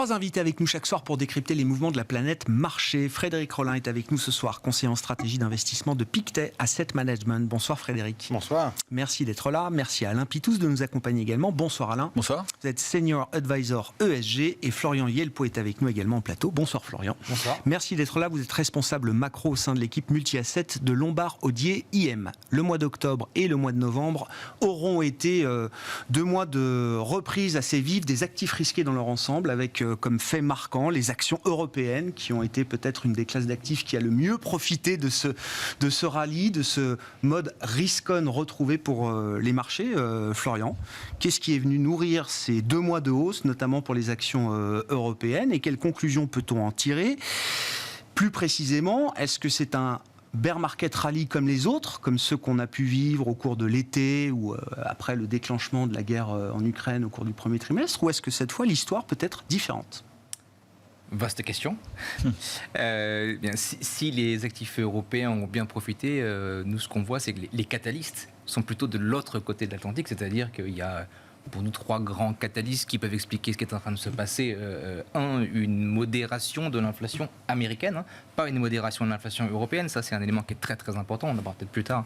3 invités avec nous chaque soir pour décrypter les mouvements de la planète marché. Frédéric Rollin est avec nous ce soir, conseiller en stratégie d'investissement de Pictet Asset Management. Bonsoir Frédéric. Bonsoir. Merci d'être là. Merci à Alain Pitous de nous accompagner également. Bonsoir Alain. Bonsoir. Vous êtes Senior Advisor ESG et Florian Yelpo est avec nous également en plateau. Bonsoir Florian. Bonsoir. Merci d'être là. Vous êtes responsable macro au sein de l'équipe multi-asset de Lombard Odier IM. Le mois d'octobre et le mois de novembre auront été 2 mois de reprise assez vive des actifs risqués dans leur ensemble, avec comme fait marquant les actions européennes qui ont été peut-être une des classes d'actifs qui a le mieux profité de ce rallye, de ce mode risk-on retrouvé pour les marchés. Florian, qu'est-ce qui est venu nourrir ces 2 mois de hausse, notamment pour les actions européennes, et quelles conclusions peut-on en tirer? Plus précisément, est-ce que c'est un bear market rally comme les autres, comme ceux qu'on a pu vivre au cours de l'été ou après le déclenchement de la guerre en Ukraine au cours du premier trimestre, ou est-ce que cette fois l'histoire peut être différente? Vaste question. Si les actifs européens ont bien profité, nous ce qu'on voit c'est que les catalystes sont plutôt de l'autre côté de l'Atlantique, c'est-à-dire qu'il y a pour nous 3 grands catalystes qui peuvent expliquer ce qui est en train de se passer. Une modération de l'inflation américaine, pas une modération de l'inflation européenne. Ça, c'est un élément qui est très très important. On en parlera peut-être plus tard,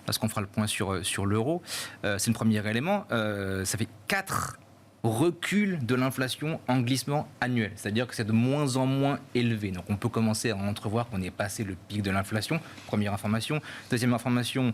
lorsqu'on fera le point sur l'euro. C'est le premier élément. Ça fait 4 recul de l'inflation en glissement annuel, c'est-à-dire que c'est de moins en moins élevé. Donc on peut commencer à entrevoir qu'on est passé le pic de l'inflation, première information. Deuxième information,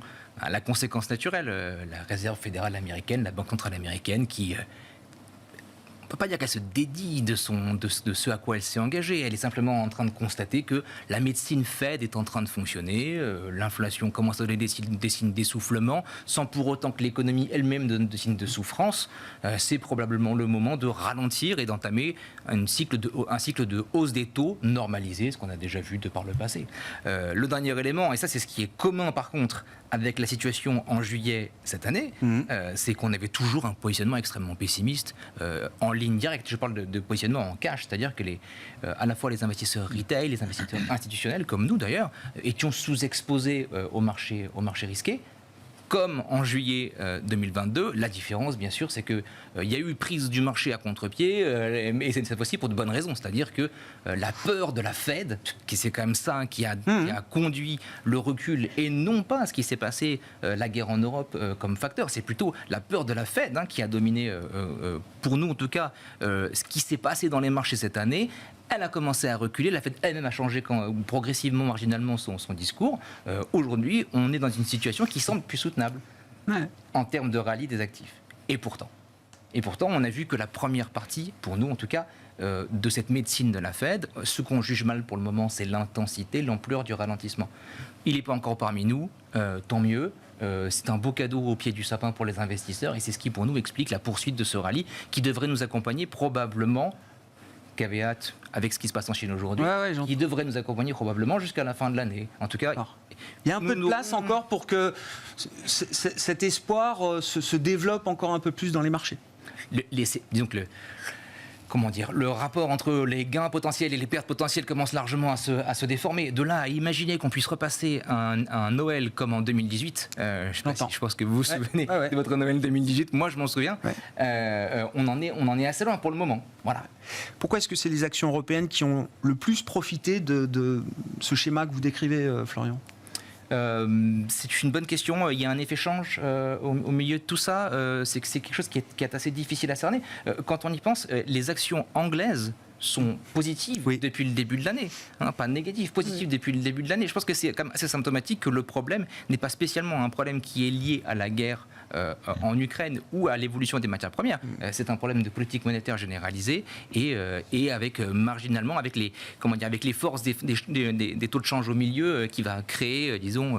la conséquence naturelle, la Réserve fédérale américaine, la Banque centrale américaine qui... on ne peut pas dire qu'elle se dédie de ce à quoi elle s'est engagée. Elle est simplement en train de constater que la médecine Fed est en train de fonctionner, l'inflation commence à donner des signes d'essoufflement, sans pour autant que l'économie elle-même donne des signes de souffrance. C'est probablement le moment de ralentir et d'entamer un cycle de hausse des taux normalisé, ce qu'on a déjà vu de par le passé. Le dernier élément, et ça c'est ce qui est commun par contre avec la situation en juillet cette année, c'est qu'on avait toujours un positionnement extrêmement pessimiste en ligne directe. Je parle de positionnement en cash, c'est-à-dire que à la fois les investisseurs retail, les investisseurs institutionnels, comme nous d'ailleurs, étions sous-exposés au marché risqué. Comme en juillet 2022, la différence, bien sûr, c'est qu'il y a eu prise du marché à contre-pied, et c'est cette fois-ci pour de bonnes raisons. C'est-à-dire que la peur de la Fed, c'est quand même ça qui a conduit le recul, et non pas ce qui s'est passé, la guerre en Europe comme facteur. C'est plutôt la peur de la Fed qui a dominé, pour nous en tout cas, ce qui s'est passé dans les marchés cette année. Elle a commencé à reculer, la Fed elle-même a changé progressivement, marginalement son discours. Aujourd'hui, on est dans une situation qui semble plus soutenable en termes de rallye des actifs. Et pourtant, on a vu que la première partie, pour nous en tout cas, de cette médecine de la Fed, ce qu'on juge mal pour le moment, c'est l'intensité, l'ampleur du ralentissement. Il n'est pas encore parmi nous, tant mieux. C'est un beau cadeau au pied du sapin pour les investisseurs, et c'est ce qui pour nous explique la poursuite de ce rallye qui devrait nous accompagner probablement, caveat avec ce qui se passe en Chine aujourd'hui, qui devrait nous accompagner probablement jusqu'à la fin de l'année. En tout cas, il y a un peu de place encore pour que cet espoir se développe encore un peu plus dans les marchés. Disons que le rapport entre les gains potentiels et les pertes potentielles commence largement à se déformer. De là à imaginer qu'on puisse repasser un Noël comme en 2018, je pense que vous vous souvenez de votre Noël 2018, moi je m'en souviens, on en est assez loin pour le moment. Voilà. Pourquoi est-ce que c'est les actions européennes qui ont le plus profité de ce schéma que vous décrivez, Florian ? C'est une bonne question. Il y a un effet change au milieu de tout ça. C'est quelque chose qui est assez difficile à cerner. Quand on y pense, les actions anglaises sont positives depuis le début de l'année, pas négatives, positives depuis le début de l'année. Je pense que c'est quand même assez symptomatique que le problème n'est pas spécialement un problème qui est lié à la guerre en Ukraine ou à l'évolution des matières premières. C'est un problème de politique monétaire généralisée et avec marginalement avec les forces des taux de change au milieu qui va créer disons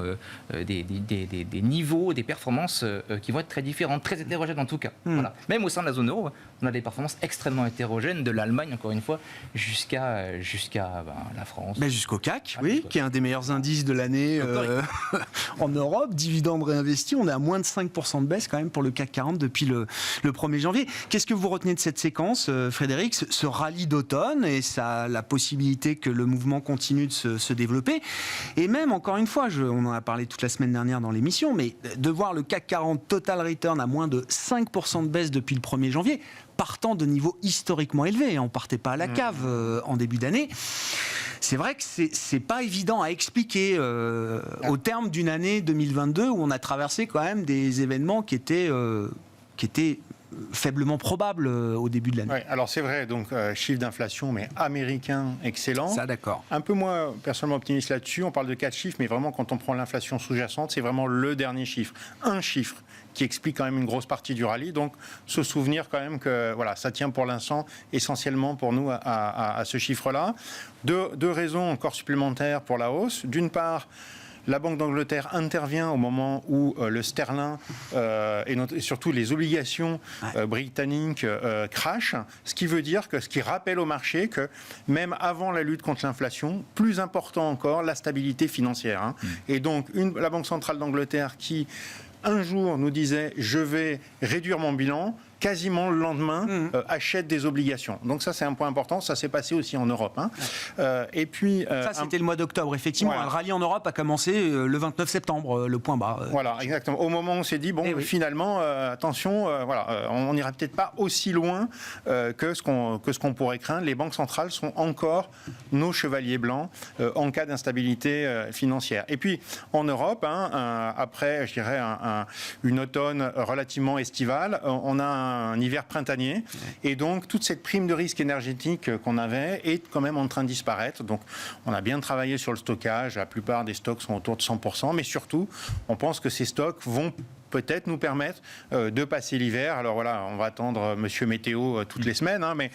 des niveaux, des performances qui vont être très différentes, très hétérogènes en tout cas. Voilà. Même au sein de la zone euro, on a des performances extrêmement hétérogènes de l'Allemagne encore une fois jusqu'à la France. Mais jusqu'au CAC, qui est un des meilleurs indices de l'année en Europe, dividendes réinvestis, on est à moins de 5% 5% de baisse quand même pour le CAC 40 depuis le 1er janvier. Qu'est-ce que vous retenez de cette séquence, Frédéric, ce rallye d'automne et la possibilité que le mouvement continue de se développer? Et même, encore une fois, on en a parlé toute la semaine dernière dans l'émission, mais de voir le CAC 40 total return à moins de 5% de baisse depuis le 1er janvier, partant de niveaux historiquement élevés, on ne partait pas à la cave en début d'année. C'est vrai que c'est pas évident à expliquer au terme d'une année 2022 où on a traversé quand même des événements qui étaient faiblement probables au début de l'année. Ouais, alors c'est vrai, donc chiffre d'inflation, mais américain excellent. Ça, d'accord. Un peu moins personnellement optimiste là-dessus. On parle de 4 chiffres, mais vraiment quand on prend l'inflation sous-jacente, c'est vraiment le dernier chiffre. Un chiffre qui explique quand même une grosse partie du rallye. Donc, se souvenir quand même que voilà, ça tient pour l'instant essentiellement pour nous à ce chiffre-là. Deux raisons encore supplémentaires pour la hausse. D'une part, la Banque d'Angleterre intervient au moment où le sterling et surtout les obligations britanniques crashent, ce qui veut dire ce qui rappelle au marché que même avant la lutte contre l'inflation, plus important encore, la stabilité financière. Et donc, la Banque centrale d'Angleterre qui un jour nous disait « je vais réduire mon bilan », quasiment le lendemain, achète des obligations. Donc ça, c'est un point important. Ça s'est passé aussi en Europe. Et puis, ça, c'était le mois d'octobre, effectivement. Voilà. Le rallye en Europe a commencé le 29 septembre, le point bas. Voilà, exactement. Au moment où on s'est dit, finalement, attention, on n'ira peut-être pas aussi loin que ce qu'on pourrait craindre. Les banques centrales sont encore nos chevaliers blancs en cas d'instabilité financière. Et puis, en Europe, après, je dirais, une automne relativement estivale, on a un hiver printanier et donc toute cette prime de risque énergétique qu'on avait est quand même en train de disparaître. Donc on a bien travaillé sur le stockage, la plupart des stocks sont autour de 100%, mais surtout on pense que ces stocks vont peut-être nous permettre de passer l'hiver. Alors voilà, on va attendre Monsieur Météo toutes les semaines, mais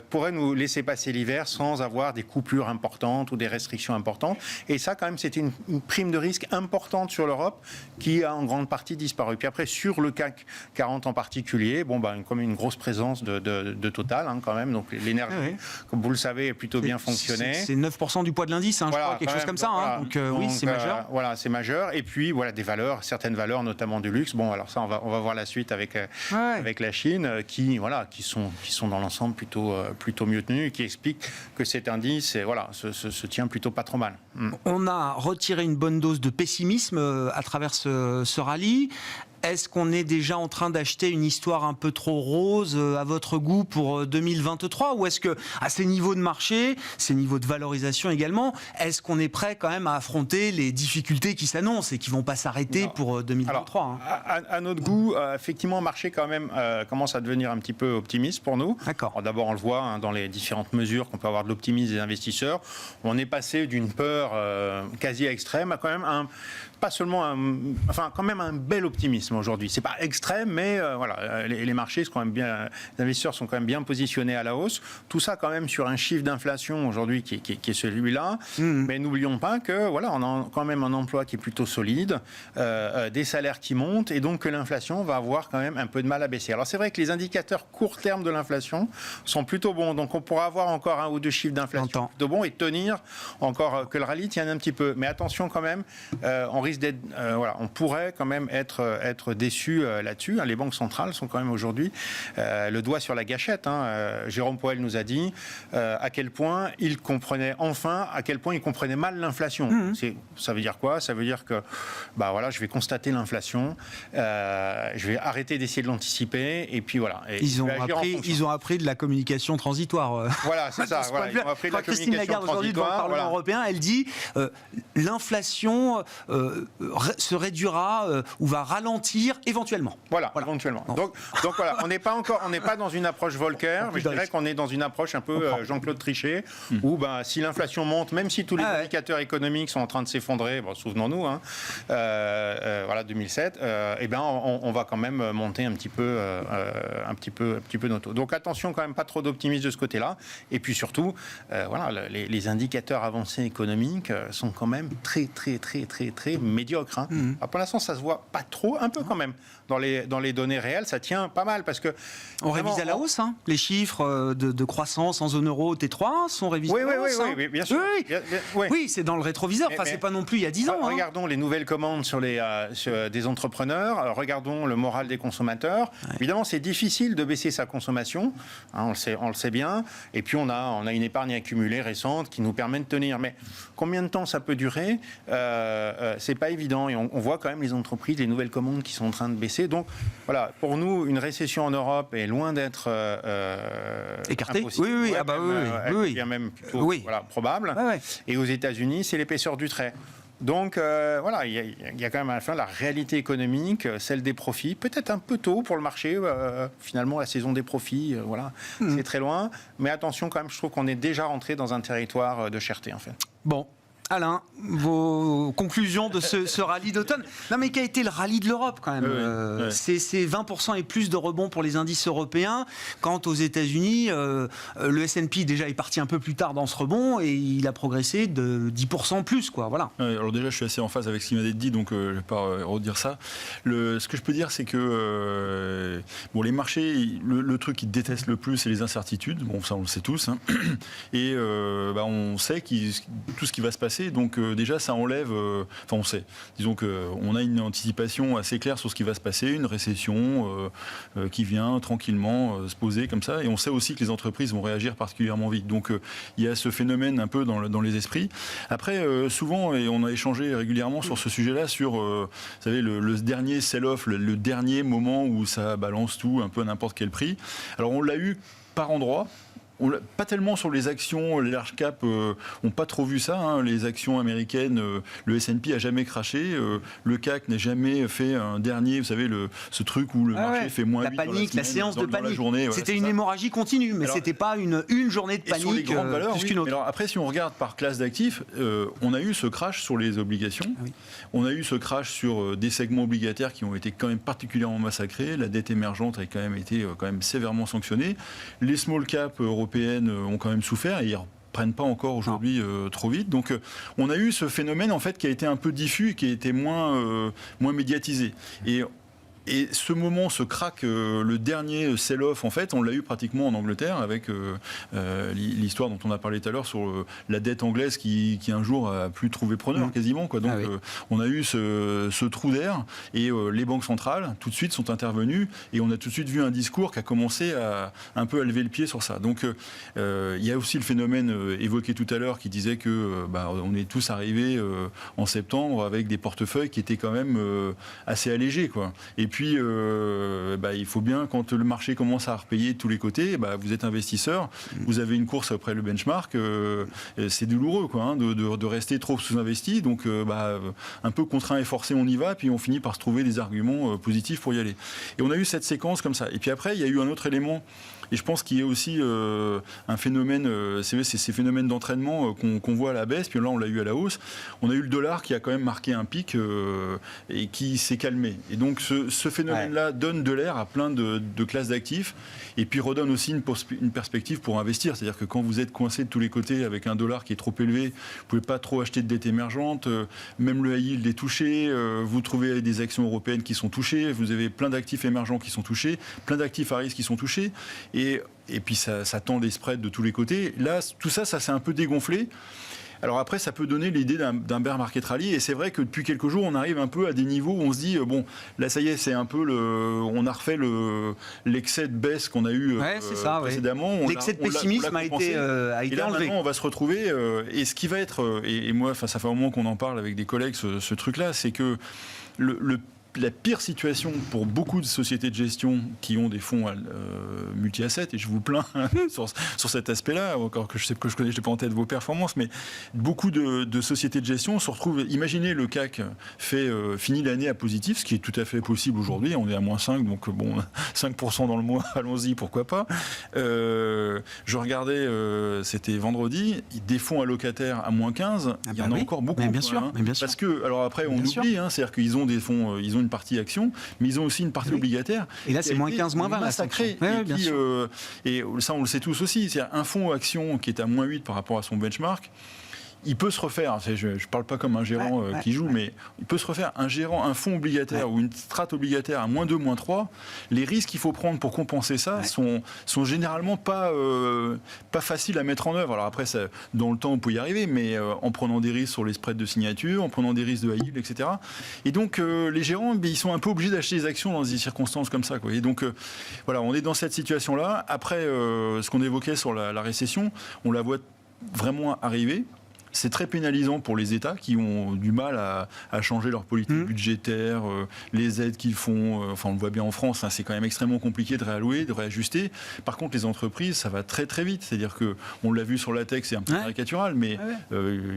pourrait nous laisser passer l'hiver sans avoir des coupures importantes ou des restrictions importantes. Et ça, quand même, c'était une prime de risque importante sur l'Europe qui a en grande partie disparu. Puis après, sur le CAC 40 en particulier, comme une grosse présence de Total, quand même. Donc l'énergie, comme vous le savez, a plutôt bien fonctionné. C'est 9% du poids de l'indice, je crois, quelque chose comme ça. Donc oui, c'est majeur. Voilà, c'est majeur. Et puis, voilà, des valeurs, certaines valeurs, notamment du luxe. Bon, alors ça, on va voir la suite avec la Chine, qui sont dans l'ensemble plutôt mieux tenus et qui expliquent que cet indice se tient plutôt pas trop mal. On a retiré une bonne dose de pessimisme à travers ce rallye. Est-ce qu'on est déjà en train d'acheter une histoire un peu trop rose à votre goût pour 2023 ou est-ce que à ces niveaux de marché, ces niveaux de valorisation également, est-ce qu'on est prêt quand même à affronter les difficultés qui s'annoncent et qui vont pas s'arrêter pour 2023 à notre goût, effectivement, le marché quand même commence à devenir un petit peu optimiste pour nous. D'accord. D'abord, on le voit dans les différentes mesures qu'on peut avoir de l'optimisme des investisseurs. On est passé d'une peur quasi extrême à quand même quand même un bel optimisme aujourd'hui. C'est pas extrême, mais les marchés sont quand même bien, les investisseurs sont quand même bien positionnés à la hausse. Tout ça quand même sur un chiffre d'inflation aujourd'hui qui est celui-là. Mais n'oublions pas que on a quand même un emploi qui est plutôt solide, des salaires qui montent, et donc que l'inflation va avoir quand même un peu de mal à baisser. Alors c'est vrai que les indicateurs court terme de l'inflation sont plutôt bons, donc on pourra avoir encore un ou deux chiffres d'inflation plutôt bons et tenir encore que le rallye tienne un petit peu. Mais attention quand même, on risque d'être, on pourrait quand même être déçu là-dessus. Les banques centrales sont quand même aujourd'hui le doigt sur la gâchette. Jérôme Powell nous a dit à quel point il comprenait mal l'inflation. Ça veut dire quoi? Ça veut dire que je vais constater l'inflation, je vais arrêter d'essayer de l'anticiper, et puis voilà. Et ils ont appris de la communication transitoire. Voilà, c'est ça. Ils ont appris de la Christine Lagarde aujourd'hui devant le Parlement européen, elle dit l'inflation se réduira ou va ralentir éventuellement. Voilà. Éventuellement. Donc voilà, on n'est pas dans une approche Volcker, mais je dirais qu'on est dans une approche un peu Jean-Claude Trichet, où si l'inflation monte, même si tous les indicateurs économiques sont en train de s'effondrer, souvenons-nous, 2007, on va quand même monter un petit peu notre taux. Donc attention quand même, pas trop d'optimisme de ce côté-là. Et puis surtout, les indicateurs avancés économiques sont quand même très très très très très médiocres. Alors pour l'instant, ça se voit pas trop, un peu quand même. Dans les données réelles, ça tient pas mal parce que... On révise à la hausse, hein. Les chiffres de croissance en zone euro T3 sont révisés à la hausse. Oui, bien sûr. Oui, c'est dans le rétroviseur. Enfin, c'est pas non plus il y a 10 ans. Regardons les nouvelles commandes sur des entrepreneurs. Regardons le moral des consommateurs. Ouais. Évidemment, c'est difficile de baisser sa consommation. Hein, on le sait bien. Et puis, on a une épargne accumulée récente qui nous permet de tenir. Mais combien de temps ça peut durer ? C'est pas évident. Et on voit quand même les entreprises, les nouvelles commandes qui sont en train de baisser. Donc, voilà, pour nous, une récession en Europe est loin d'être écartée. Impossible. Oui. Elle devient même plutôt probable. Ouais. Et aux États-Unis, c'est l'épaisseur du trait. Donc voilà, il y a quand même à la fin la réalité économique, celle des profits. Peut-être un peu tôt pour le marché, finalement la saison des profits, c'est très loin. Mais attention quand même, je trouve qu'on est déjà rentré dans un territoire de cherté en fait. Bon. Alain, vos conclusions de ce rallye d'automne. Non mais qu'a été le rallye de l'Europe quand même. C'est 20% et plus de rebond pour les indices européens. Quant aux États-Unis, le S&P déjà est parti un peu plus tard dans ce rebond et il a progressé de 10% plus, quoi. Voilà. Alors déjà, je suis assez en phase avec ce qui m'a été dit, donc je ne vais pas redire ça. Ce que je peux dire, c'est que les marchés, le truc qu'ils détestent le plus, c'est les incertitudes. Bon, ça on le sait tous. Hein. Et on sait tout ce qui va se passer. Donc déjà ça enlève, on sait, disons qu'on a une anticipation assez claire sur ce qui va se passer, une récession qui vient tranquillement se poser comme ça, et on sait aussi que les entreprises vont réagir particulièrement vite. Donc il y a ce phénomène un peu dans les esprits. Après souvent, et on a échangé régulièrement sur ce sujet-là, sur vous savez, le dernier sell-off, le dernier moment où ça balance tout un peu à n'importe quel prix. Alors on l'a eu par endroits. Pas tellement sur les actions, les large cap n'ont pas trop vu ça. Hein. Les actions américaines, le S&P a jamais craché, le CAC n'a jamais fait un dernier, vous savez, ce truc où le marché fait moins 8 panique, dans la semaine, séance de panique. La journée, c'était une hémorragie continue, mais c'était pas une journée de panique sur les grandes valeurs, plus qu'une autre. Alors après, si on regarde par classe d'actifs, on a eu ce crash sur les obligations, on a eu ce crash sur des segments obligataires qui ont été quand même particulièrement massacrés, la dette émergente a quand même été sévèrement sanctionnée, les small cap européennes ont quand même souffert et ils prennent pas encore aujourd'hui trop vite. Donc on a eu ce phénomène en fait qui a été un peu diffus et qui a été moins médiatisé. Et ce moment, ce crack, le dernier sell-off, en fait, on l'a eu pratiquement en Angleterre avec l'histoire dont on a parlé tout à l'heure sur la dette anglaise qui un jour a plus trouvé preneur quasiment, quoi. Donc on a eu ce trou d'air et les banques centrales tout de suite sont intervenues et on a tout de suite vu un discours qui a commencé à un peu à lever le pied sur ça. Donc il y a aussi le phénomène évoqué tout à l'heure qui disait que on est tous arrivés en septembre avec des portefeuilles qui étaient quand même assez allégés, quoi. Et puis, il faut bien, quand le marché commence à repayer de tous les côtés, vous êtes investisseur, vous avez une course après le benchmark, c'est douloureux quoi, de rester trop sous-investi. Donc, un peu contraint et forcé, on y va, puis on finit par se trouver des arguments positifs pour y aller. Et on a eu cette séquence comme ça. Et puis après, il y a eu un autre élément. Et je pense qu'il y a aussi un phénomène, c'est ces phénomènes d'entraînement qu'on voit à la baisse, puis là on l'a eu à la hausse. On a eu le dollar qui a quand même marqué un pic et qui s'est calmé. Et donc ce phénomène-là donne de l'air à plein de classes d'actifs et puis redonne aussi une perspective pour investir. C'est-à-dire que quand vous êtes coincé de tous les côtés avec un dollar qui est trop élevé, vous ne pouvez pas trop acheter de dette émergente, même le high yield est touché, vous trouvez des actions européennes qui sont touchées, vous avez plein d'actifs émergents qui sont touchés, plein d'actifs à risque qui sont touchés. Et puis ça tend les spreads de tous les côtés. Là, tout ça s'est un peu dégonflé. Alors après, ça peut donner l'idée d'un bear market rally. Et c'est vrai que depuis quelques jours, on arrive un peu à des niveaux où on se dit, là, ça y est, c'est un peu on a refait l'excès de baisse qu'on a eu précédemment. L'excès de pessimisme a été enlevé. Maintenant, on va se retrouver. Et ce qui va être, et moi, ça fait un moment qu'on en parle avec des collègues, ce truc-là, c'est que la pire situation pour beaucoup de sociétés de gestion qui ont des fonds multi-assets, et je vous plains sur cet aspect-là, encore que je sais que je connais, je n'ai pas en tête vos performances, mais beaucoup de sociétés de gestion se retrouvent. Imaginez le CAC finit l'année à positif, ce qui est tout à fait possible aujourd'hui. On est à -5, donc 5% dans le mois, allons-y, pourquoi pas. Je regardais, c'était vendredi, des fonds allocataires à -15, il y en a encore beaucoup. Mais bien sûr. Parce que, alors après, on oublie, c'est-à-dire qu'ils ont des fonds, ils ont une partie action, mais ils ont aussi une partie obligataire. Et là, c'est -15, -20 la sanction. Et ça, on le sait tous aussi. C'est un fonds action qui est à -8 par rapport à son benchmark. il peut se refaire, je ne parle pas comme un gérant qui joue, mais il peut se refaire un fonds obligataire ou une strate obligataire à -2, -3. Les risques qu'il faut prendre pour compenser ça sont généralement pas faciles à mettre en œuvre. Alors après, dans le temps, on peut y arriver, mais en prenant des risques sur les spreads de signature, en prenant des risques de high yield, etc. Et donc, les gérants, ils sont un peu obligés d'acheter des actions dans des circonstances comme ça, quoi. Et donc, voilà, on est dans cette situation-là. Après, ce qu'on évoquait sur la récession, on la voit vraiment arriver. C'est très pénalisant pour les États qui ont du mal à changer leur politique budgétaire, les aides qu'ils font. Enfin, on le voit bien en France, hein, c'est quand même extrêmement compliqué de réallouer, de réajuster. Par contre, les entreprises, ça va très très vite. C'est-à-dire qu'on l'a vu sur la tech, c'est un peu caricatural, mais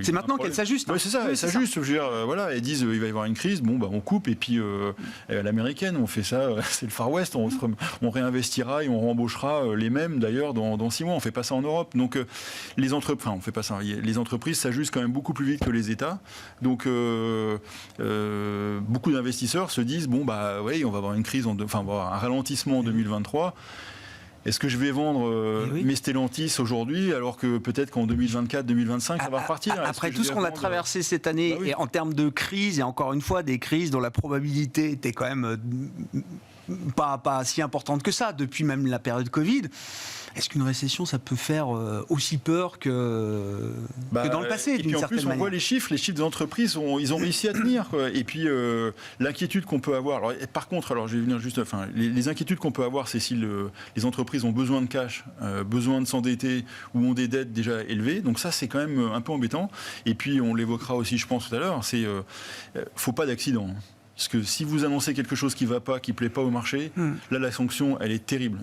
c'est maintenant qu'elles s'ajustent. Oui, c'est ça, elles s'ajustent. Je veux dire, voilà, elles disent il va y avoir une crise, bon, bah, on coupe et puis à l'américaine, on fait ça. C'est le Far West, on réinvestira et on rembauchera les mêmes d'ailleurs dans 6 mois. On fait pas ça en Europe. Donc les entreprises, enfin, on fait pas ça. Les entreprises s'ajustent quand même beaucoup plus vite que les États. Donc, beaucoup d'investisseurs se disent bon, bah, oui, on va avoir une crise, on va avoir un ralentissement en 2023. Est-ce que je vais vendre mes Stellantis aujourd'hui alors que peut-être qu'en 2024, 2025, ça va repartir? Après tout ce qu'on a traversé cette année, et en termes de crise, et encore une fois, des crises dont la probabilité était quand même pas si importante que ça, depuis même la période Covid. Est-ce qu'une récession, ça peut faire aussi peur que dans le passé, d'une certaine manière? Et puis en plus, on voit les chiffres des entreprises, ils ont réussi à tenir, quoi. Et puis, l'inquiétude qu'on peut avoir... Alors, par contre, je vais venir juste... Enfin, les inquiétudes qu'on peut avoir, c'est si les entreprises ont besoin de cash, besoin de s'endetter ou ont des dettes déjà élevées. Donc ça, c'est quand même un peu embêtant. Et puis, on l'évoquera aussi, je pense, tout à l'heure, c'est... faut pas d'accident. Parce que si vous annoncez quelque chose qui ne va pas, qui ne plaît pas au marché, là, la sanction, elle est terrible.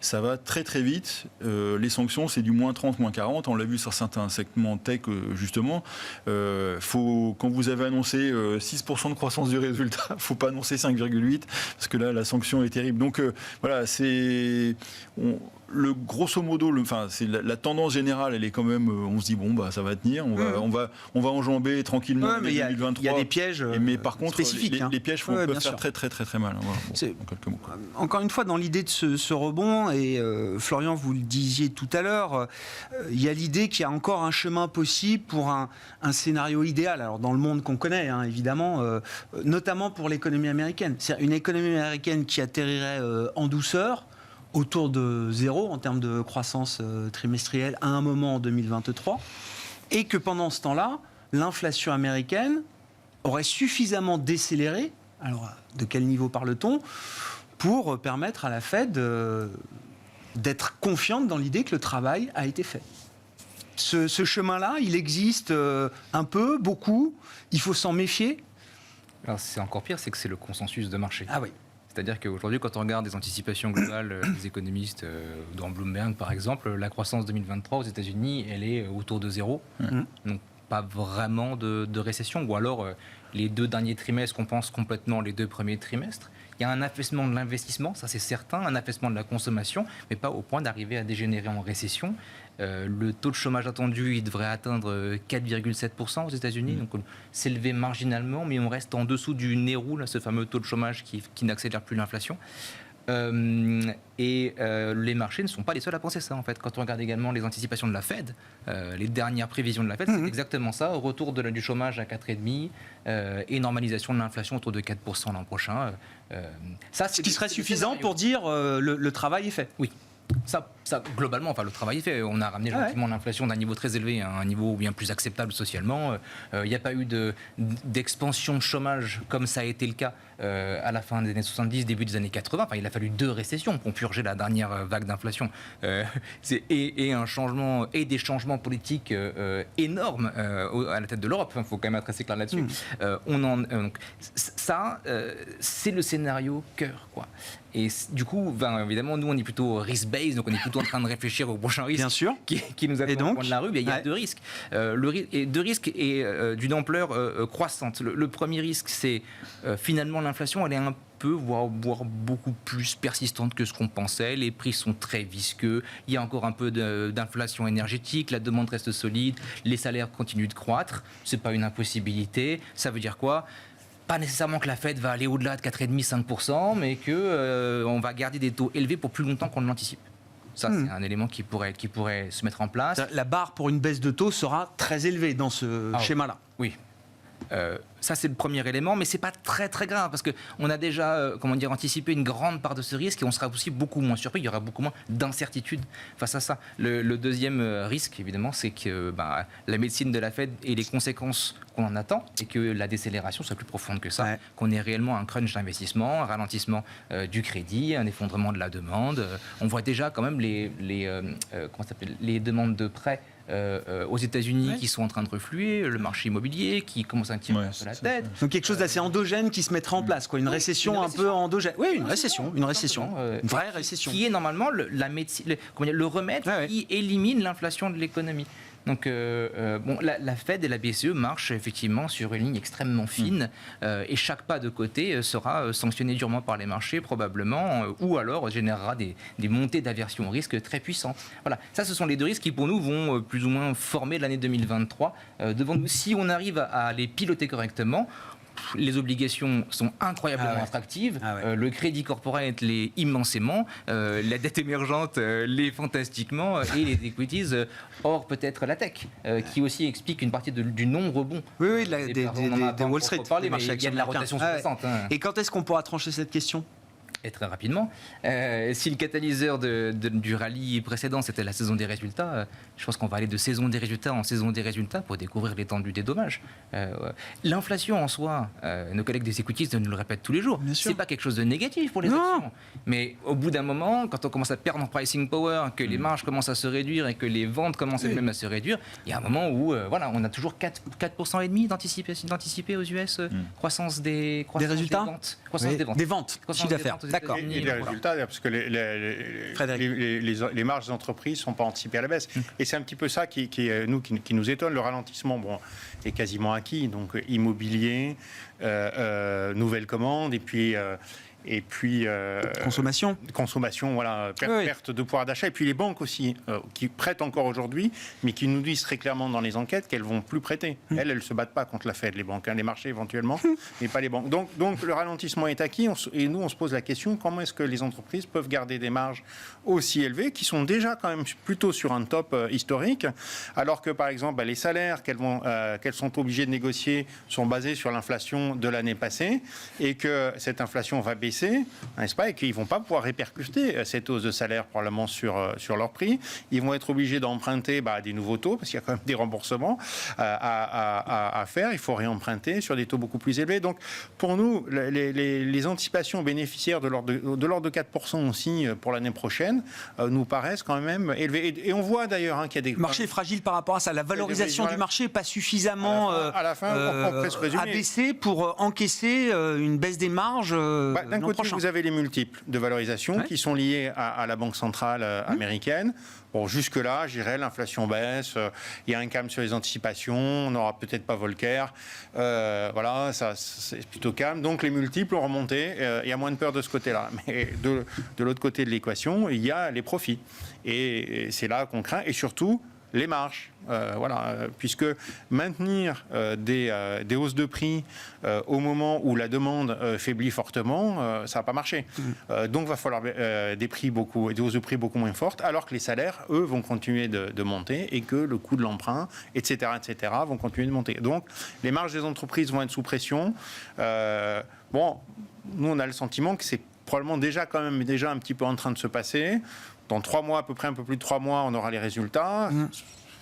Ça va très très vite. Les sanctions, c'est du -30, -40. On l'a vu sur certains segments tech, justement. Quand vous avez annoncé 6% de croissance du résultat, il ne faut pas annoncer 5,8, parce que là, la sanction est terrible. Donc, voilà, grosso modo, c'est la tendance générale, elle est quand même, on se dit bon, bah, ça va tenir, on va enjamber tranquillement 2023. Il y a des pièges mais par contre, spécifiques. Les pièges peuvent faire très très très très mal. Voilà. En quelques mots. Encore une fois, dans l'idée de ce rebond, et Florian, vous le disiez tout à l'heure, il y a l'idée qu'il y a encore un chemin possible pour un scénario idéal. Alors dans le monde qu'on connaît, hein, évidemment, notamment pour l'économie américaine. C'est une économie américaine qui atterrirait en douceur, autour de 0 en termes de croissance trimestrielle à un moment en 2023, et que pendant ce temps-là, l'inflation américaine aurait suffisamment décéléré, alors de quel niveau parle-t-on, pour permettre à la Fed d'être confiante dans l'idée que le travail a été fait. Ce chemin-là, il existe un peu, beaucoup, il faut s'en méfier. Alors c'est encore pire, c'est que c'est le consensus de marché. Ah oui. C'est-à-dire qu'aujourd'hui, quand on regarde les anticipations globales des économistes, dans Bloomberg par exemple, la croissance 2023 aux États-Unis, elle est autour de 0. Donc pas vraiment de récession. Ou alors, les 2 derniers trimestres compensent complètement les 2 premiers trimestres. Il y a un affaissement de l'investissement, ça c'est certain, un affaissement de la consommation, mais pas au point d'arriver à dégénérer en récession. Le taux de chômage attendu, il devrait atteindre 4,7% aux États-Unis, donc s'élever marginalement, mais on reste en dessous du nez roux, là, ce fameux taux de chômage qui n'accélère plus l'inflation. Les marchés ne sont pas les seuls à penser ça, en fait. Quand on regarde également les anticipations de la Fed, les dernières prévisions de la Fed, c'est exactement ça, retour du chômage à 4,5% et normalisation de l'inflation autour de 4% l'an prochain. Ce qui serait suffisant pour dire le travail est fait. Oui. Ça, globalement, le travail est fait. On a ramené gentiment l'inflation d'un niveau très élevé à un niveau bien plus acceptable socialement. Il n'y a pas eu d'expansion de chômage comme ça a été le cas à la fin des années 70, début des années 80. Il a fallu 2 récessions pour purger la dernière vague d'inflation. Et un changement, et des changements politiques énormes à la tête de l'Europe. Il faut quand même être assez clair là-dessus. C'est le scénario cœur, quoi. Et du coup, évidemment, nous, on est plutôt risk-based, donc on est plutôt en train de réfléchir au prochain risque qui nous attend au coin de la rue. Mais il y a 2 risques. 2 risques et d'une ampleur croissante. Le premier risque, c'est finalement l'inflation, elle est un peu, voire beaucoup plus persistante que ce qu'on pensait. Les prix sont très visqueux. Il y a encore un peu d'inflation énergétique. La demande reste solide. Les salaires continuent de croître. C'est pas une impossibilité. Ça veut dire quoi ? Pas nécessairement que la Fed va aller au-delà de 4,5-5%, mais qu'on va garder des taux élevés pour plus longtemps qu'on ne l'anticipe. Ça, c'est un élément qui pourrait se mettre en place. La barre pour une baisse de taux sera très élevée dans ce schéma-là. Oui. Ça, c'est le premier élément, mais c'est pas très très grave parce qu'on a déjà anticipé une grande part de ce risque et on sera aussi beaucoup moins surpris. Il y aura beaucoup moins d'incertitude face à ça. Le deuxième risque, évidemment, c'est que la médecine de la Fed ait les conséquences qu'on en attend et que la décélération soit plus profonde que ça, qu'on ait réellement un crunch d'investissement, un ralentissement du crédit, un effondrement de la demande. On voit déjà quand même les demandes de prêts aux États-Unis qui sont en train de refluer, le marché immobilier qui commence à tirer un peu la tête. Donc quelque chose d'assez endogène qui se mettra en place, quoi. Une récession un peu endogène. Oui, une récession, une vraie récession. Qui est normalement le remède qui élimine l'inflation de l'économie. Donc, la Fed et la BCE marchent effectivement sur une ligne extrêmement fine et chaque pas de côté sera sanctionné durement par les marchés probablement ou alors générera des montées d'aversion au risque très puissantes. Voilà, ça ce sont les deux risques qui pour nous vont plus ou moins former l'année 2023 devant nous. Si on arrive à les piloter correctement, les obligations sont incroyablement attractives, le crédit corporate l'est immensément, la dette émergente l'est fantastiquement et les equities, or peut-être la tech, qui aussi explique une partie du non-rebond. Oui, des Wall Street, des marchés actions. Il y a de la rotation sous-jacente. Et quand est-ce qu'on pourra trancher cette question ? Et très rapidement. Si le catalyseur du rallye précédent, c'était la saison des résultats, je pense qu'on va aller de saison des résultats en saison des résultats pour découvrir l'étendue des dommages. L'inflation en soi, nos collègues des equities nous le répètent tous les jours, c'est pas quelque chose de négatif pour les actions. Mais au bout d'un moment, quand on commence à perdre en pricing power, que les marges commencent à se réduire et que les ventes commencent même à se réduire, il y a un moment où on a toujours 4% et demi d'anticiper aux US croissance des résultats, des ventes, chiffre d'affaires. D'accord. Et des résultats, parce que les marges des entreprises ne sont pas anticipées à la baisse. Et c'est un petit peu ça qui nous étonne. Le ralentissement est quasiment acquis. Donc immobilier, nouvelles commandes, et puis consommation, voilà, perte de pouvoir d'achat. Et puis les banques aussi, qui prêtent encore aujourd'hui, mais qui nous disent très clairement dans les enquêtes qu'elles vont plus prêter. Elles se battent pas contre la Fed, les banques, les marchés éventuellement, mais pas les banques. Donc le ralentissement est acquis, et nous on se pose la question, comment est-ce que les entreprises peuvent garder des marges aussi élevées, qui sont déjà quand même plutôt sur un top historique, alors que par exemple les salaires qu'elles sont obligées de négocier sont basés sur l'inflation de l'année passée, et que cette inflation va baisser, n'est-ce pas, et qu'ils ne vont pas pouvoir répercuter cette hausse de salaire probablement sur leur prix. Ils vont être obligés d'emprunter des nouveaux taux, parce qu'il y a quand même des remboursements à faire. Il faut réemprunter sur des taux beaucoup plus élevés. Donc, pour nous, les anticipations bénéficiaires de l'ordre de 4% aussi pour l'année prochaine nous paraissent quand même élevées. Et on voit d'ailleurs qu'il y a des... Le marché est fragile par rapport à ça. La valorisation du marché n'est pas suffisamment abaissée pour encaisser une baisse des marges. D'un côté, vous avez les multiples de valorisation qui sont liés à la Banque centrale américaine. Bon, jusque-là, je dirais, l'inflation baisse, il y a un calme sur les anticipations, on n'aura peut-être pas Volcker. Voilà, ça, c'est plutôt calme. Donc les multiples ont remonté, il y a moins de peur de ce côté-là. Mais de l'autre côté de l'équation, il y a les profits. Et c'est là qu'on craint. Et surtout, les marges. Puisque maintenir des hausses de prix au moment où la demande faiblit fortement, ça va pas marcher. Donc, il va falloir des hausses de prix beaucoup moins fortes, alors que les salaires, eux, vont continuer de monter et que le coût de l'emprunt, etc., vont continuer de monter. Donc, les marges des entreprises vont être sous pression. Nous, on a le sentiment que c'est probablement déjà un petit peu en train de se passer. Dans 3 mois, à peu près un peu plus de 3 mois, on aura les résultats.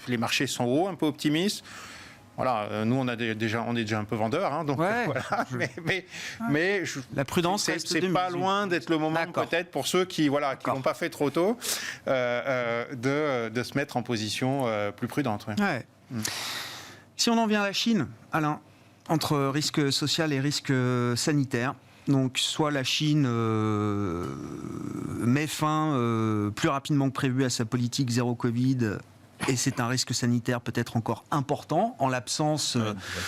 Les marchés sont hauts, un peu optimistes. Voilà, nous on est déjà un peu vendeurs, donc voilà. Mais la prudence, c'est pas loin d'être le moment peut-être pour ceux qui l'ont pas fait trop tôt de se mettre en position plus prudente. Si on en vient à la Chine, Alain, entre risque social et risque sanitaire. Donc, soit la Chine met fin plus rapidement que prévu à sa politique zéro Covid, et c'est un risque sanitaire peut-être encore important en l'absence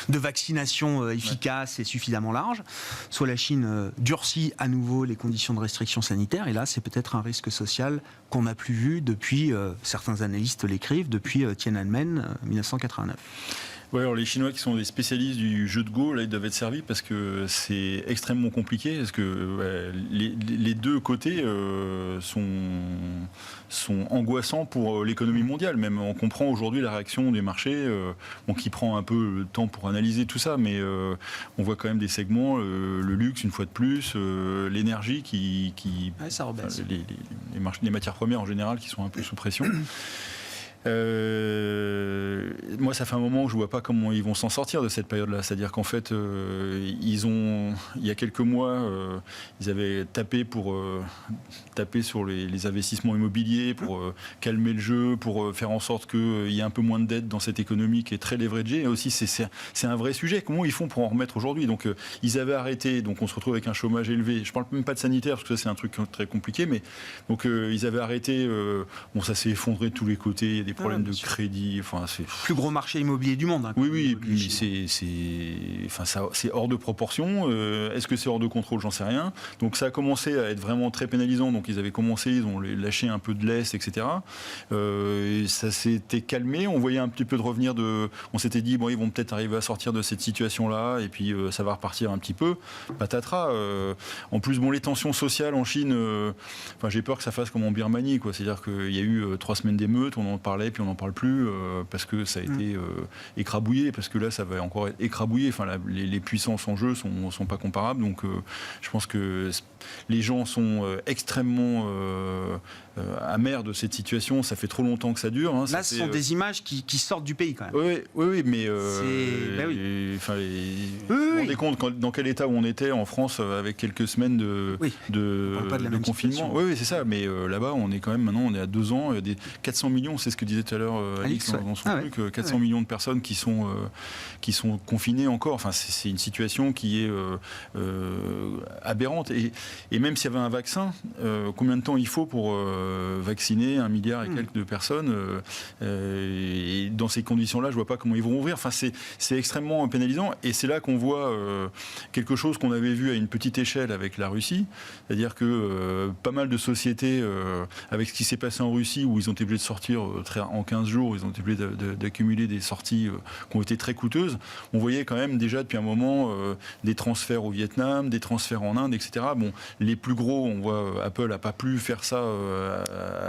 de vaccination efficace et suffisamment large. Soit la Chine durcit à nouveau les conditions de restriction sanitaire, et là, c'est peut-être un risque social qu'on n'a plus vu depuis, certains analystes l'écrivent, depuis Tiananmen 1989. Ouais, alors les Chinois qui sont des spécialistes du jeu de Go, là, ils doivent être servis parce que c'est extrêmement compliqué. Parce que les deux côtés sont angoissants pour l'économie mondiale. Même on comprend aujourd'hui la réaction des marchés, qui prend un peu le temps pour analyser tout ça, mais on voit quand même des segments, le luxe une fois de plus, l'énergie qui ça rebaisse. les matières premières en général qui sont un peu sous pression. Moi, ça fait un moment que je ne vois pas comment ils vont s'en sortir de cette période-là. C'est-à-dire qu'en fait, il y a quelques mois, ils avaient tapé sur les investissements immobiliers pour calmer le jeu, pour faire en sorte qu'il y ait un peu moins de dettes dans cette économie qui est très leveragée. Et aussi, c'est un vrai sujet. Comment ils font pour en remettre aujourd'hui ? Donc, ils avaient arrêté. Donc, on se retrouve avec un chômage élevé. Je ne parle même pas de sanitaire, parce que ça, c'est un truc très compliqué. Mais donc, ils avaient arrêté. Ça s'est effondré de tous les côtés. Il y a des problèmes de crédit. Enfin, c'est plus gros marché immobilier du monde. Oui, mais c'est hors de proportion. Est-ce que c'est hors de contrôle ? J'en sais rien. Donc ça a commencé à être vraiment très pénalisant. Donc ils ont lâché un peu de laisse, etc. Et ça s'était calmé. On voyait un petit peu de revenir on s'était dit, ils vont peut-être arriver à sortir de cette situation-là, et puis ça va repartir un petit peu. Patatras. En plus, les tensions sociales en Chine, j'ai peur que ça fasse comme en Birmanie, quoi. C'est-à-dire qu'il y a eu 3 semaines d'émeutes, on en parlait, puis on n'en parle plus, parce que ça a été écrabouillé, parce que là, ça va encore être écrabouillé. Enfin, les puissances en jeu sont pas comparables. Donc, je pense que les gens sont extrêmement amers de cette situation. Ça fait trop longtemps que ça dure. Là, ce sont des images qui sortent du pays, quand même. Oui, mais vous vous rendez compte dans quel état où on était en France avec quelques semaines de confinement. Oui, c'est ça. Mais là-bas, on est quand même maintenant, on est à 2 ans, des 400 millions, c'est ce que disait tout à l'heure Alix dans son truc, 400 millions de personnes qui sont confinées encore. Enfin, c'est une situation qui est aberrante. Et même s'il y avait un vaccin, combien de temps il faut pour vacciner 1 milliard et quelques de personnes et dans ces conditions-là, je vois pas comment ils vont ouvrir. Enfin, c'est extrêmement pénalisant. Et c'est là qu'on voit quelque chose qu'on avait vu à une petite échelle avec la Russie. C'est-à-dire que pas mal de sociétés, avec ce qui s'est passé en Russie, où ils ont été obligés de sortir en 15 jours, ils ont été obligés d'accumuler des sorties qui ont été très coûteuses. On voyait quand même déjà depuis un moment des transferts au Vietnam, des transferts en Inde, etc. Les plus gros, on voit Apple n'a pas pu faire ça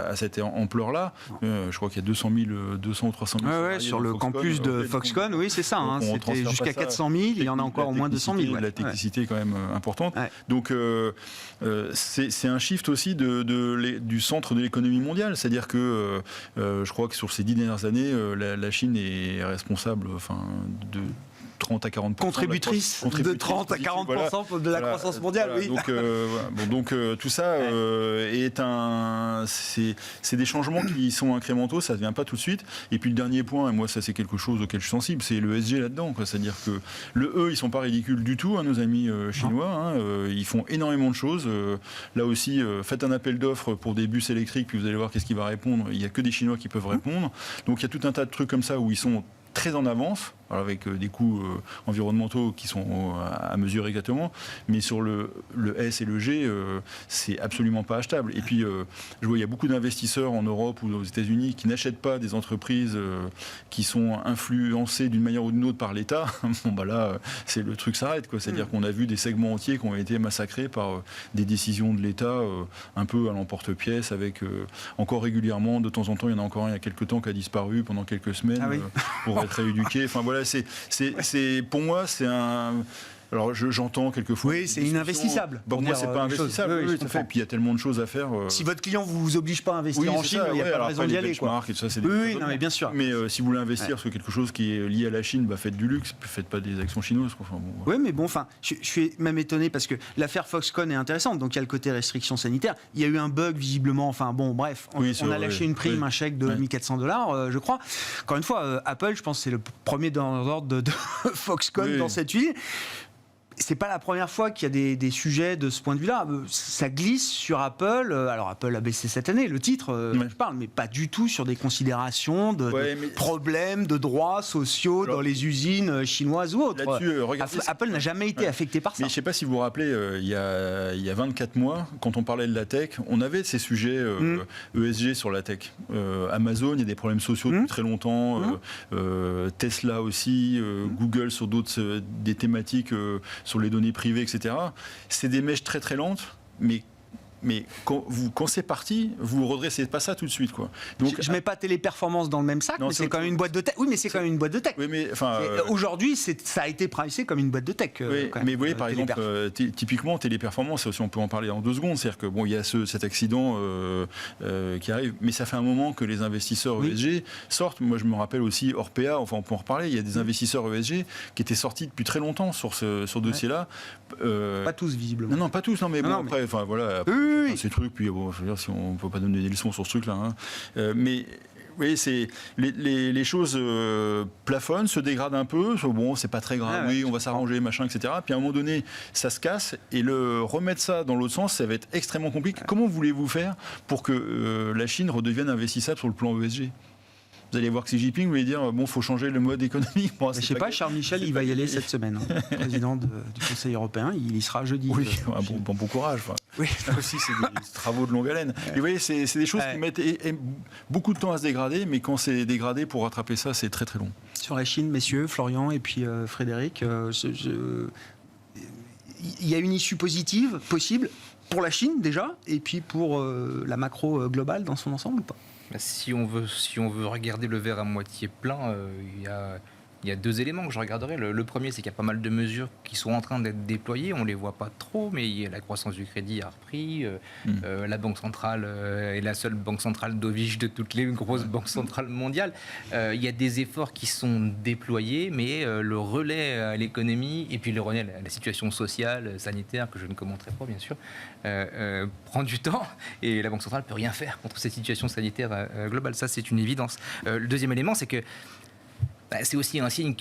à cette ampleur-là. Je crois qu'il y a 200 ou 300 000 sur le campus de Foxconn, oui, c'est ça. C'était jusqu'à 400 000, il y en a encore au moins 200 000. La technicité est quand même importante. Ouais. Donc, c'est un shift aussi du centre de l'économie mondiale. C'est-à-dire que je crois que sur ces 10 dernières années, la Chine est responsable de 30 à 40%. Contributrice de 30 à 40% de la croissance mondiale, oui. Donc tout ça c'est des changements qui sont incrémentaux, ça ne vient pas tout de suite. Et puis le dernier point, et moi ça c'est quelque chose auquel je suis sensible, c'est le ESG là-dedans. C'est-à-dire que ils ne sont pas ridicules du tout, nos amis chinois. Ils font énormément de choses. Là aussi, faites un appel d'offres pour des bus électriques, puis vous allez voir qu'est-ce qui va répondre. Il n'y a que des Chinois qui peuvent répondre. Donc il y a tout un tas de trucs comme ça où ils sont très en avance, avec des coûts environnementaux qui sont à mesurer exactement, mais sur le S et le G, c'est absolument pas achetable. Et puis, je vois, il y a beaucoup d'investisseurs en Europe ou aux États-Unis qui n'achètent pas des entreprises qui sont influencées d'une manière ou d'une autre par l'État. Là, le truc s'arrête, quoi. C'est-à-dire qu'on a vu des segments entiers qui ont été massacrés par des décisions de l'État un peu à l'emporte-pièce, avec encore régulièrement, de temps en temps, il y en a encore un il y a quelques temps qui a disparu pendant quelques semaines pour être rééduqué. Enfin voilà, pour moi, c'est un. Alors j'entends quelquefois. Oui, c'est ininvestissable. Pour moi, c'est pas investissable. Oui, tout à fait. Et puis il y a tellement de choses à faire. Si votre client vous oblige pas à investir en Chine, il n'y a pas de raison d'y aller. Et ça, oui, non, mais bien sûr. Mais si vous voulez investir sur quelque chose qui est lié à la Chine, faites du luxe, faites pas des actions chinoises. Oui, mais je suis même étonné parce que l'affaire Foxconn est intéressante. Donc il y a le côté restriction sanitaire. Il y a eu un bug visiblement. On a lâché une prime, un chèque de $1 400, je crois. Encore une fois, Apple, je pense, c'est le premier dans l'ordre de Foxconn dans cette huile. c'est pas la première fois qu'il y a des sujets de ce point de vue-là. Ça glisse sur Apple. Alors Apple a baissé cette année, le titre, je parle, mais pas du tout sur des considérations de problèmes de droits sociaux dans les usines chinoises ou autres. Apple n'a jamais été affecté par ça. Mais je ne sais pas si vous vous rappelez, il y a 24 mois, quand on parlait de la tech, on avait ces sujets ESG sur la tech. Amazon, il y a des problèmes sociaux depuis très longtemps. Tesla aussi, Google sur des thématiques sur les données privées, etc. C'est des mèches très très lentes, mais quand c'est parti, vous ne redressez pas ça tout de suite, quoi. Donc, je ne mets pas Téléperformance dans le même sac, mais c'est quand même une boîte de tech. Oui, mais c'est quand même une boîte de tech. Oui, mais aujourd'hui, ça a été pricé comme une boîte de tech. Oui, mais vous voyez, par exemple, typiquement, Téléperformance, aussi, on peut en parler en 2 secondes. C'est-à-dire que il y a cet accident qui arrive, mais ça fait un moment que les investisseurs ESG sortent. Moi, je me rappelle aussi Orpea. Enfin, on peut en reparler. Il y a des investisseurs ESG qui étaient sortis depuis très longtemps sur ce dossier-là. Pas tous, visiblement. Non, pas tous. Non, mais bon, après, enfin voilà. Oui. Ces trucs, puis bon, je veux dire, si on ne peut pas donner des leçons sur ce truc-là. Mais oui, c'est les choses plafonnent, se dégradent un peu. Bon, c'est pas très grave. On va s'arranger, machin, etc. Puis à un moment donné, ça se casse et remettre ça dans l'autre sens, ça va être extrêmement compliqué. Comment voulez-vous faire pour que la Chine redevienne investissable sur le plan ESG ? Vous allez voir que Xi Jinping voulait dire il faut changer le mode économique. Bon, je ne sais pas, Charles Michel, il va y aller cette semaine. Président du Conseil européen, il y sera jeudi. Oui, bon courage. Oui. Là aussi, c'est des travaux de longue haleine. Et vous voyez, c'est des choses qui mettent beaucoup de temps à se dégrader, mais quand c'est dégradé, pour rattraper ça, c'est très très long. Sur la Chine, messieurs, Florian et puis Frédéric, il y a une issue positive possible pour la Chine déjà, et puis pour la macro globale dans son ensemble ou pas ? Si on veut regarder le verre à moitié plein, il y a 2 éléments que je regarderai. Le premier, c'est qu'il y a pas mal de mesures qui sont en train d'être déployées. On ne les voit pas trop, mais la croissance du crédit a repris. La Banque centrale est la seule banque centrale dovish de toutes les grosses banques centrales mondiales. Il y a des efforts qui sont déployés, mais le relais à l'économie et puis le relais à la situation sociale, sanitaire, que je ne commenterai pas, bien sûr, prend du temps. Et la Banque centrale ne peut rien faire contre cette situation sanitaire globale. Ça, c'est une évidence. Le deuxième élément, c'est que c'est aussi un signe,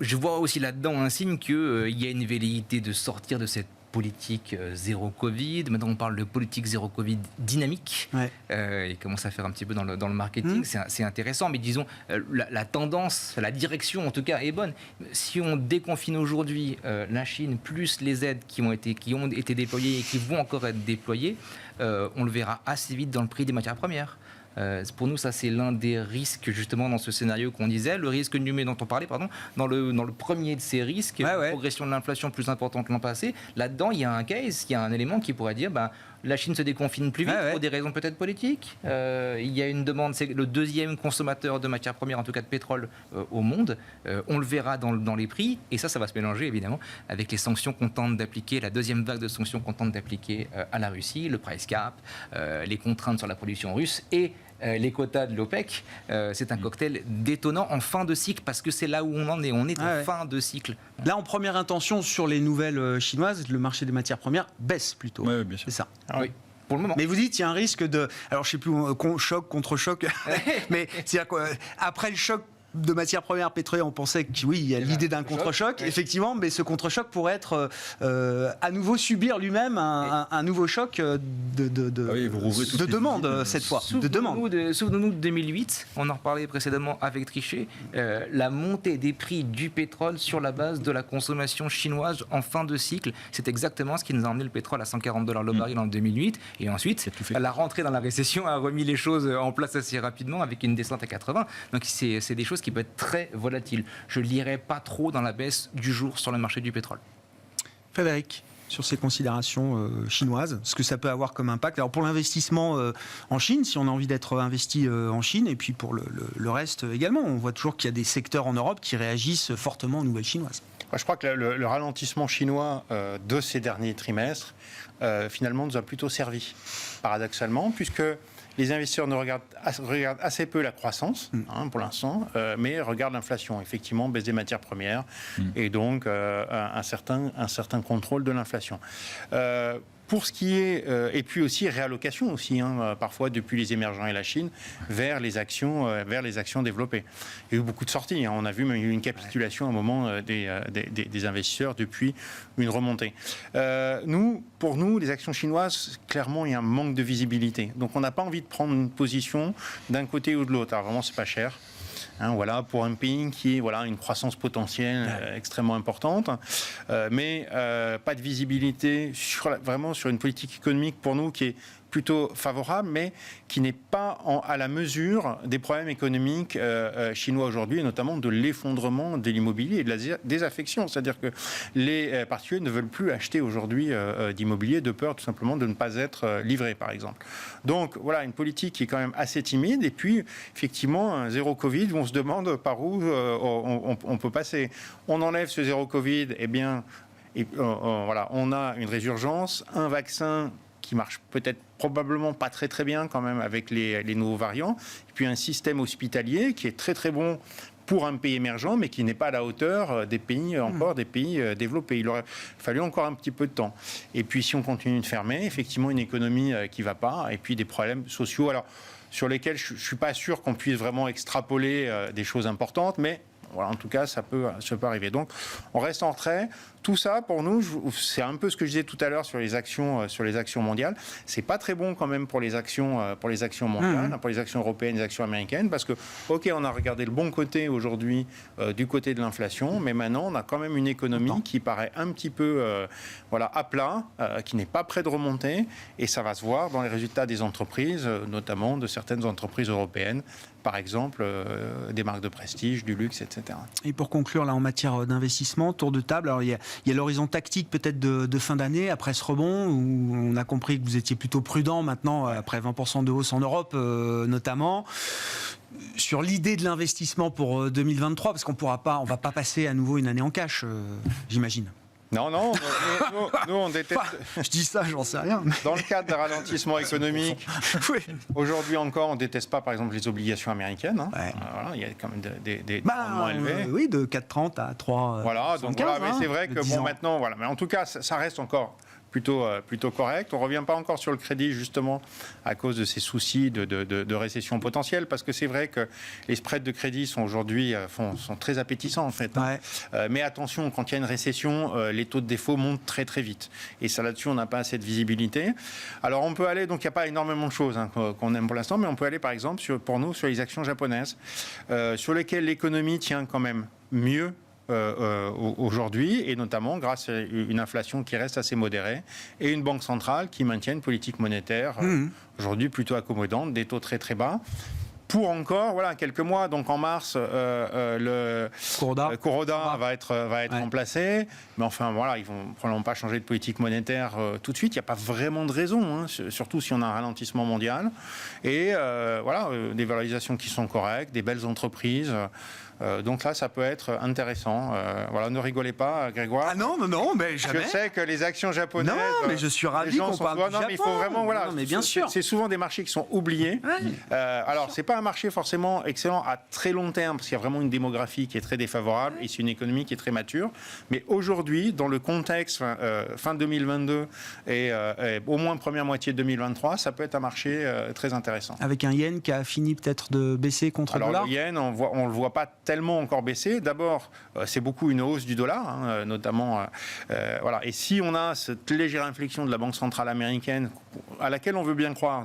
je vois aussi là-dedans un signe qu'il y a une velléité de sortir de cette politique zéro Covid. Maintenant, on parle de politique zéro Covid dynamique. Il commence à faire un petit peu dans le marketing. C'est intéressant, mais disons, la tendance, la direction, en tout cas, est bonne. Si on déconfine aujourd'hui la Chine, plus les aides qui ont été déployées et qui vont encore être déployées, on le verra assez vite dans le prix des matières premières. Pour nous, ça c'est l'un des risques justement dans ce scénario qu'on disait, le risque numérique dont on parlait, dans le premier de ces risques, progression de l'inflation plus importante l'an passé. Là-dedans, il y a un case, il y a un élément qui pourrait dire la Chine se déconfine plus vite pour des raisons peut-être politiques. Il y a une demande, c'est le deuxième consommateur de matières premières, en tout cas de pétrole, au monde. On le verra dans les prix, et ça va se mélanger évidemment avec les sanctions qu'on tente d'appliquer, la deuxième vague de sanctions qu'on tente d'appliquer à la Russie, le price cap, les contraintes sur la production russe et les quotas de l'OPEC. C'est un cocktail détonnant en fin de cycle, parce que c'est là où on en est. On est en fin de cycle. Là, en première intention sur les nouvelles chinoises, le marché des matières premières baisse plutôt. Oui, bien sûr. C'est ça. Oui. Pour le moment. Mais vous dites il y a un risque de, alors je sais plus, choc contre choc, mais c'est-à-dire qu'après le choc de matières premières pétrolières, on pensait que oui, il y a l'idée d'un contre-choc, effectivement, mais ce contre-choc pourrait être à nouveau subir lui-même un nouveau choc de demande cette fois. Souvenons-nous de 2008, on en reparlait précédemment avec Trichet, la montée des prix du pétrole sur la base de la consommation chinoise en fin de cycle. C'est exactement ce qui nous a emmené le pétrole à $140 le baril en 2008, et ensuite la rentrée dans la récession a remis les choses en place assez rapidement avec une descente à 80. Donc c'est des choses qui peut être très volatile. Je ne lirai pas trop dans la baisse du jour sur le marché du pétrole. Frédéric, sur ces considérations chinoises, ce que ça peut avoir comme impact. Alors pour l'investissement en Chine, si on a envie d'être investi en Chine, et puis pour le reste également, on voit toujours qu'il y a des secteurs en Europe qui réagissent fortement aux nouvelles chinoises. Je crois que le ralentissement chinois de ces derniers trimestres, finalement, nous a plutôt servi, paradoxalement, puisque les investisseurs regardent assez peu la croissance, pour l'instant, mais regardent l'inflation. Effectivement, baisse des matières premières et donc un certain contrôle de l'inflation. Pour ce qui est, et puis aussi réallocation aussi, parfois depuis les émergents et la Chine, vers les actions développées. Il y a eu beaucoup de sorties. On a vu même une capitulation à un moment des investisseurs depuis une remontée. Pour nous, les actions chinoises, clairement, il y a un manque de visibilité. Donc on n'a pas envie de prendre une position d'un côté ou de l'autre. Alors vraiment, c'est pas cher. Voilà, pour un pays qui a une croissance potentielle extrêmement importante, mais pas de visibilité vraiment sur une politique économique pour nous qui est plutôt favorable, mais qui n'est pas à la mesure des problèmes économiques chinois aujourd'hui, et notamment de l'effondrement de l'immobilier et de la désaffection. C'est-à-dire que les particuliers ne veulent plus acheter aujourd'hui d'immobilier de peur tout simplement de ne pas être livrés, par exemple. Donc voilà, une politique qui est quand même assez timide. Et puis, effectivement, zéro Covid, on se demande par où on peut passer. On enlève ce zéro Covid, eh bien, on a une résurgence, un vaccin qui marche peut-être probablement pas très très bien quand même avec les nouveaux variants, et puis un système hospitalier qui est très très bon pour un pays émergent, mais qui n'est pas à la hauteur des pays des pays développés. Il aurait fallu encore un petit peu de temps. Et puis si on continue de fermer, effectivement une économie qui va pas, et puis des problèmes sociaux, alors sur lesquels je suis pas sûr qu'on puisse vraiment extrapoler des choses importantes, mais voilà, en tout cas, ça peut arriver. Donc, on reste en retrait. Tout ça, pour nous, c'est un peu ce que je disais tout à l'heure sur les actions mondiales. C'est pas très bon quand même pour les actions mondiales, pour les actions européennes, les actions américaines, parce que, ok, on a regardé le bon côté aujourd'hui du côté de l'inflation, mais maintenant, on a quand même une économie qui paraît un petit peu, à plat, qui n'est pas près de remonter, et ça va se voir dans les résultats des entreprises, notamment de certaines entreprises européennes, par exemple, des marques de prestige, du luxe, etc. Et pour conclure, là, en matière d'investissement, tour de table, alors il y a l'horizon tactique peut-être de fin d'année, après ce rebond, où on a compris que vous étiez plutôt prudent maintenant, après 20% de hausse en Europe notamment. Sur l'idée de l'investissement pour 2023, parce qu'on ne va pas passer à nouveau une année en cash, j'imagine. Non, nous on déteste. Je dis ça, j'en sais rien. Mais... Dans le cadre d'un ralentissement économique, aujourd'hui encore, on ne déteste pas, par exemple, les obligations américaines. Il y a quand même des rendements élevés. Oui, de 4,30 à 3,75. Voilà, donc mais c'est vrai que maintenant, mais en tout cas, ça reste encore plutôt correct. On ne revient pas encore sur le crédit, justement, à cause de ces soucis de récession potentielle, parce que c'est vrai que les spreads de crédit sont aujourd'hui sont très appétissants, en fait. Mais attention, quand il y a une récession, les taux de défaut montent très, très vite. Et ça, là-dessus, on n'a pas assez de visibilité. Alors, on peut aller, donc il n'y a pas énormément de choses qu'on aime pour l'instant, mais on peut aller, par exemple, pour nous, sur les actions japonaises, sur lesquelles l'économie tient quand même mieux aujourd'hui, et notamment grâce à une inflation qui reste assez modérée et une banque centrale qui maintient une politique monétaire aujourd'hui plutôt accommodante, des taux très très bas. Pour encore quelques mois, donc en mars, le Kuroda va être remplacé. Mais enfin, ils vont probablement pas changer de politique monétaire tout de suite. Il n'y a pas vraiment de raison, surtout si on a un ralentissement mondial. Et des valorisations qui sont correctes, des belles entreprises. Donc là, ça peut être intéressant. Ne rigolez pas, Grégoire. Ah non, mais jamais. Je sais que les actions japonaises... Non, mais je suis ravi qu'on parle du Japon. Mais il faut vraiment... Non, mais bien sûr. C'est souvent des marchés qui sont oubliés. Alors, c'est pas un marché forcément excellent à très long terme, parce qu'il y a vraiment une démographie qui est très défavorable et c'est une économie qui est très mature. Mais aujourd'hui, dans le contexte fin 2022 et au moins première moitié de 2023, ça peut être un marché très intéressant. Avec un yen qui a fini peut-être de baisser contre le dollar. Alors, le yen, on le voit pas tellement encore baissé. D'abord, c'est beaucoup une hausse du dollar, notamment. Et si on a cette légère inflexion de la Banque centrale américaine, à laquelle on veut bien croire,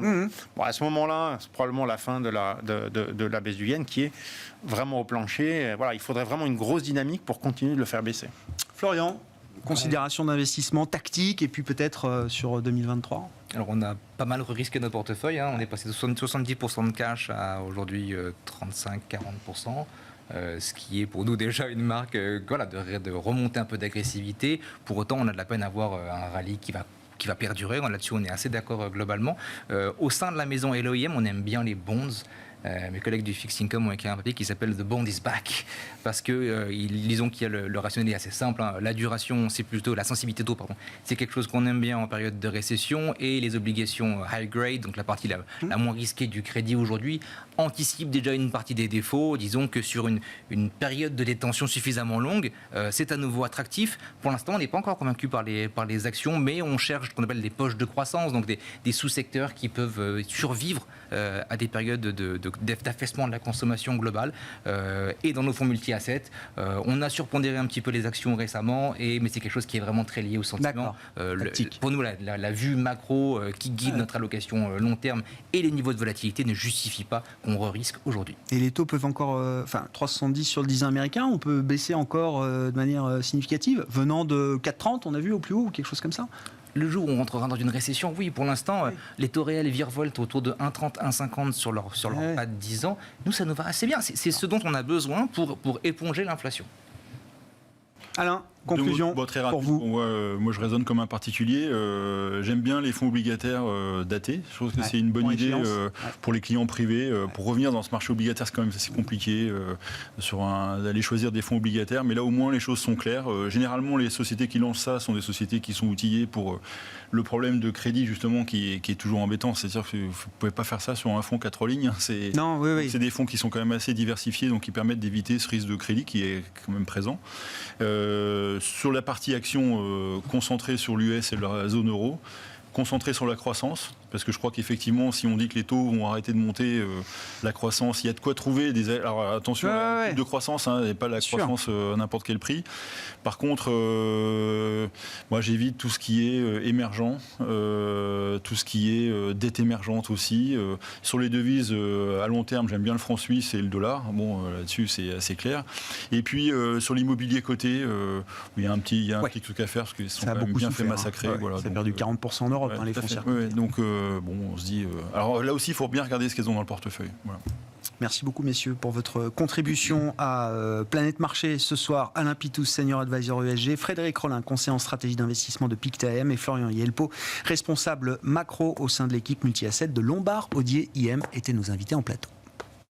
à ce moment-là, c'est probablement la fin de la baisse du yen qui est vraiment au plancher. Il faudrait vraiment une grosse dynamique pour continuer de le faire baisser. Florian, considération d'investissement tactique et puis peut-être sur 2023 ? Alors on a pas mal risqué notre portefeuille. On est passé de 70% de cash à aujourd'hui 35-40%. Ce qui est pour nous déjà une marque de remonter un peu d'agressivité. Pour autant, on a de la peine à avoir un rallye qui va perdurer. Là-dessus, on est assez d'accord globalement. Au sein de la maison LOIM, on aime bien les bonds. mes collègues du Fixed Income ont écrit un papier qui s'appelle The Bond is Back, parce que disons qu'il y a le rationnel est assez simple. La duration, c'est plutôt la sensibilité taux, pardon. C'est quelque chose qu'on aime bien en période de récession, et les obligations high grade, donc la partie la moins risquée du crédit aujourd'hui, anticipent déjà une partie des défauts. Disons que sur une période de détention suffisamment longue, c'est à nouveau attractif. Pour l'instant, on n'est pas encore convaincu par les actions, mais on cherche ce qu'on appelle des poches de croissance, donc des sous-secteurs qui peuvent survivre à des périodes d'affaissement de la consommation globale. Et dans nos fonds multi-assets, on a surpondéré un petit peu les actions récemment, mais c'est quelque chose qui est vraiment très lié au sentiment. Pour nous, la vue macro qui guide notre allocation long terme et les niveaux de volatilité ne justifient pas qu'on re-risque aujourd'hui. Et les taux peuvent encore, 3,70 sur le 10 ans américain, on peut baisser encore de manière significative, venant de 4,30, on a vu au plus haut, ou quelque chose comme ça? Le jour où on rentrera dans une récession, oui, pour l'instant, les taux réels virevoltent autour de 1,30, 1,50 sur leur pas de 10 ans. Nous, ça nous va assez bien. C'est ce dont on a besoin pour éponger l'inflation. Alain, conclusion très pour rapide. vous. Moi, je raisonne comme un particulier. J'aime bien les fonds obligataires datés. Je trouve que c'est une bonne idée pour les clients privés. Pour revenir dans ce marché obligataire, c'est quand même assez compliqué d'aller choisir des fonds obligataires. Mais là, au moins, les choses sont claires. Généralement, les sociétés qui lancent ça sont des sociétés qui sont outillées pour le problème de crédit, justement, qui est toujours embêtant. C'est-à-dire que vous ne pouvez pas faire ça sur un fonds 4 lignes. C'est des fonds qui sont quand même assez diversifiés, donc qui permettent d'éviter ce risque de crédit qui est quand même présent. Sur la partie action concentrée sur l'US et la zone euro, concentrée sur la croissance, parce que je crois qu'effectivement, si on dit que les taux vont arrêter de monter, la croissance, il y a de quoi trouver Alors attention, de croissance, et pas la croissance à n'importe quel prix. Par contre, moi j'évite tout ce qui est émergent, tout ce qui est dette émergente aussi. Sur les devises, à long terme, j'aime bien le franc suisse et le dollar. Bon, là-dessus, c'est assez clair. Et puis, sur l'immobilier coté, il y a un petit truc à faire, parce qu'ils sont quand même bien fait massacrer. Voilà, ça a perdu 40% en Europe, les foncières. Donc, on se dit... alors là aussi, il faut bien regarder ce qu'elles ont dans le portefeuille. Voilà. Merci beaucoup, messieurs, pour votre contribution à Planète Marché ce soir. Alain Pitous, Senior Advisor ESG, Frédéric Rollin, conseiller en stratégie d'investissement de Pictet AM, et Florian Yelpo, responsable macro au sein de l'équipe multi-asset de Lombard Odier IM, étaient nos invités en plateau.